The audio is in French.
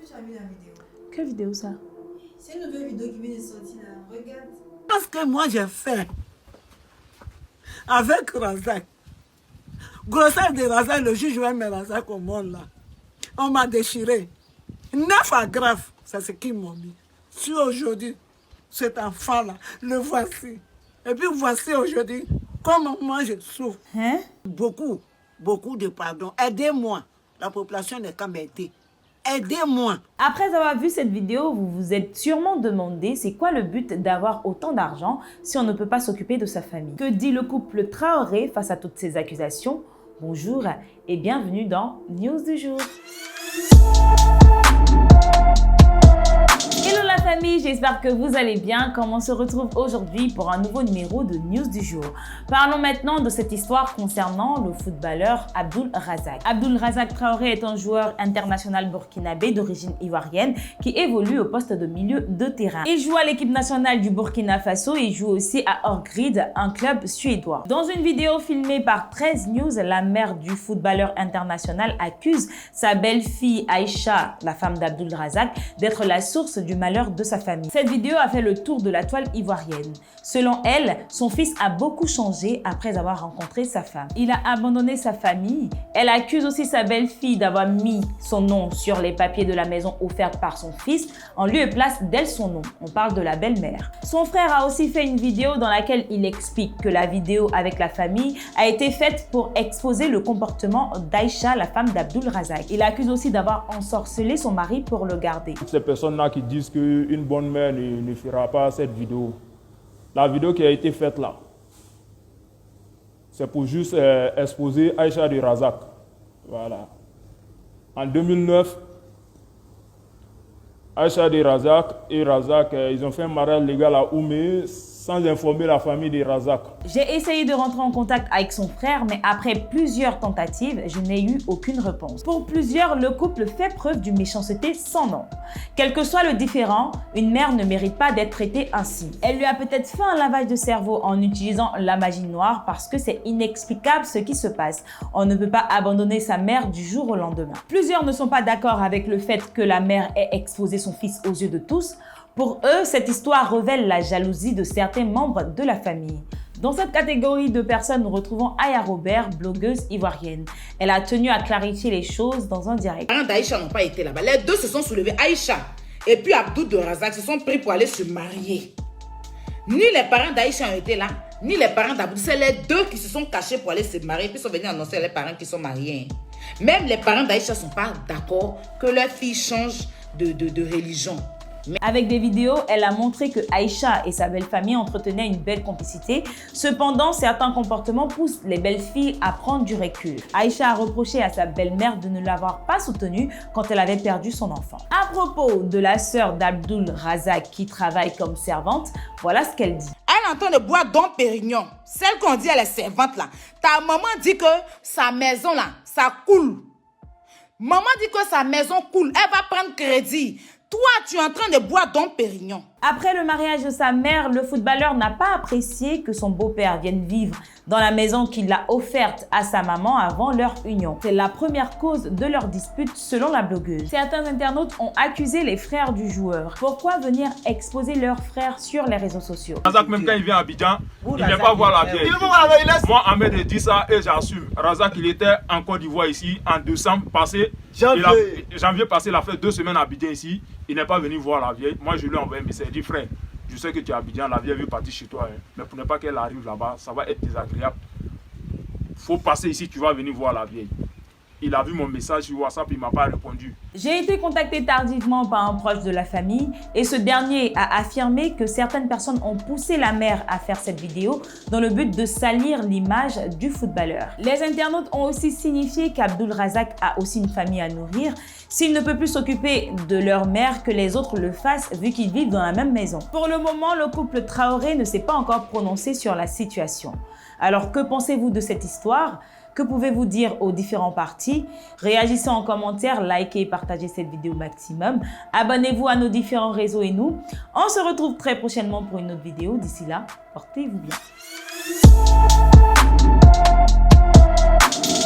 que tu as mis la vidéo? Quelle vidéo ça? C'est une nouvelle vidéo qui vient de sortir là. Regarde. Parce que moi j'ai fait avec Razak. Grossesse de Razak, le juge va mettre Razak au monde là. On m'a déchiré. 9 agrafes, c'est ce qu'ils m'ont mis. Si aujourd'hui, cet enfant-là, le voici. Et puis voici aujourd'hui, comment moi je souffre. Hein? Beaucoup de pardon. Aidez-moi. La population n'est qu'à m'aider. Aidez-moi. Après avoir vu cette vidéo, vous vous êtes sûrement demandé c'est quoi le but d'avoir autant d'argent si on ne peut pas s'occuper de sa famille. Que dit le couple Traoré face à toutes ces accusations? Bonjour et bienvenue dans News du jour. Hello la famille, j'espère que vous allez bien. Comme on se retrouve aujourd'hui pour un nouveau numéro de News du jour. Parlons maintenant de cette histoire concernant le footballeur Abdoul Razak. Abdoul Razak Traoré est un joueur international burkinabé d'origine ivoirienne qui évolue au poste de milieu de terrain. Il joue à l'équipe nationale du Burkina Faso et joue aussi à Örgryte, un club suédois. Dans une vidéo filmée par 13 News, la mère du footballeur international accuse sa belle-fille Aïcha, la femme d'Abdoul Razak, d'être la source du malheur de sa famille. Cette vidéo a fait le tour de la toile ivoirienne. Selon elle, son fils a beaucoup changé après avoir rencontré sa femme. Il a abandonné sa famille. Elle accuse aussi sa belle-fille d'avoir mis son nom sur les papiers de la maison offerte par son fils, en lieu et place d'elle son nom. On parle de la belle-mère. Son frère a aussi fait une vidéo dans laquelle il explique que la vidéo avec la famille a été faite pour exposer le comportement d'Aïcha, la femme d'Abdoul Razak. Il accuse aussi d'avoir ensorcelé son mari pour le garder. Ces personnes-là qui disent qu'une bonne mère ne fera pas cette vidéo. La vidéo qui a été faite là, c'est pour juste exposer Aïcha de Razak. Voilà. En 2009, Aïcha de Razak et Razak, ils ont fait un mariage légal à Oumé sans informer la famille de Razak. J'ai essayé de rentrer en contact avec son frère, mais après plusieurs tentatives, je n'ai eu aucune réponse. Pour plusieurs, le couple fait preuve d'une méchanceté sans nom. Quel que soit le différend, une mère ne mérite pas d'être traitée ainsi. Elle lui a peut-être fait un lavage de cerveau en utilisant la magie noire parce que c'est inexplicable ce qui se passe. On ne peut pas abandonner sa mère du jour au lendemain. Plusieurs ne sont pas d'accord avec le fait que la mère ait exposé son fils aux yeux de tous. Pour eux, cette histoire révèle la jalousie de certains membres de la famille. Dans cette catégorie de personnes, nous retrouvons Aya Robert, blogueuse ivoirienne. Elle a tenu à clarifier les choses dans un direct. Les parents d'Aïcha n'ont pas été là-bas. Les deux se sont soulevés. Aïcha et puis Abdoul de Razak se sont pris pour aller se marier. Ni les parents d'Aïcha ont été là, ni les parents d'Abdoul. C'est les deux qui se sont cachés pour aller se marier. Puis sont venus annoncer à les parents qui sont mariés. Même les parents d'Aïcha ne sont pas d'accord que leur fille change de religion. Avec des vidéos, elle a montré que Aïcha et sa belle-famille entretenaient une belle complicité. Cependant, certains comportements poussent les belles-filles à prendre du recul. Aïcha a reproché à sa belle-mère de ne l'avoir pas soutenue quand elle avait perdu son enfant. À propos de la sœur d'Abdoul Razak qui travaille comme servante, voilà ce qu'elle dit. Elle est en train de boire Dom Pérignon. Celle qu'on dit elle est servante là. Ta maman dit que sa maison là, ça coule. Maman dit que sa maison coule. Elle va prendre crédit. Toi, tu es en train de boire Dom Pérignon. Après le mariage de sa mère, le footballeur n'a pas apprécié que son beau-père vienne vivre dans la maison qu'il a offerte à sa maman avant leur union. C'est la première cause de leur dispute selon la blogueuse. Certains internautes ont accusé les frères du joueur. Pourquoi venir exposer leur frère sur les réseaux sociaux? Razak, même quand il vient à Abidjan, il ne vient pas voir la vieille. Moi, Ahmed dit ça et j'assume. Razak, il était en Côte d'Ivoire ici en décembre passé. Janvier passé, il a fait 2 semaines à Abidjan ici. Il n'est pas venu voir la vieille. Moi, je lui ai envoyé un message. Il dit, frère, je sais que tu es à Abidjan, la vieille veut partir chez toi. Hein. Mais pour ne pas qu'elle arrive là-bas, ça va être désagréable. Il faut passer ici, tu vas venir voir la vieille. Il a vu mon message sur WhatsApp, il ne m'a pas répondu. J'ai été contacté tardivement par un proche de la famille et ce dernier a affirmé que certaines personnes ont poussé la mère à faire cette vidéo dans le but de salir l'image du footballeur. Les internautes ont aussi signifié qu'Abdoul Razak a aussi une famille à nourrir. S'il ne peut plus s'occuper de leur mère, que les autres le fassent vu qu'ils vivent dans la même maison. Pour le moment, le couple Traoré ne s'est pas encore prononcé sur la situation. Alors que pensez-vous de cette histoire ? Que pouvez-vous dire aux différents partis? Réagissez en commentaire, likez et partagez cette vidéo au maximum. Abonnez-vous à nos différents réseaux et nous, on se retrouve très prochainement pour une autre vidéo. D'ici là, portez-vous bien.